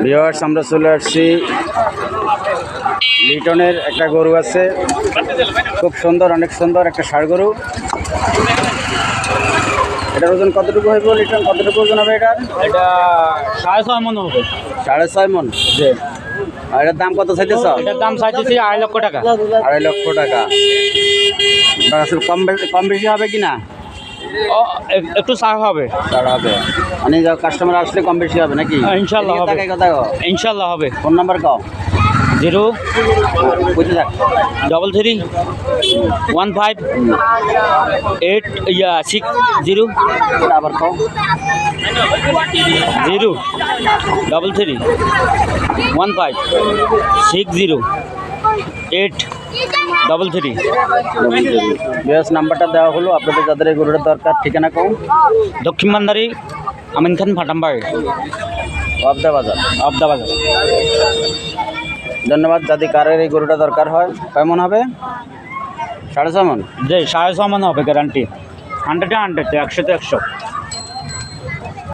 Viewers, আমরা চলে আসছি লিটনের একটা গরু আছে, খুব সুন্দর, অনেক সুন্দর একটা ষাঁড় গরু। এটার ওজন কতটুকু হইব? লিটন, কতটুকু ওজন হবে এটার? এটা 6.5 মন হবে। 6.5 মন। জি। আর এটার দাম কত চাইতেছ? এটার দাম চাইতেছি 2.5 লক্ষ টাকা। 2.5 লক্ষ টাকা। কম বেশি হবে কি না? একটু ছাড় হবে। ছাড় হবে মানে কাস্টমার আসলে কম বেশি হবে নাকি? ইনশাল্লাহ হবে। ইনশাল্লাহ হবে। ফোন নাম্বার কও। 0 বুঝে যাক 33 15 8 6 0 আবার কও। 0 33 15 60 8 33। বেশ, নাম্বারটা দেওয়া হলো। আপনাদের যাদের এই গরুটার দরকার, ঠিকানা কও। দক্ষিণ মান্দারি আমিন খান ফাটামবাড়ি, অবদা বাজার। আবদা বাজার। ধন্যবাদ। যদি কারের এই গরুটা দরকার হয়, কেমন হবে? 6.5 মন। জি, 6.5 মন হবে, গ্যারান্টি। 100 100, 100 100।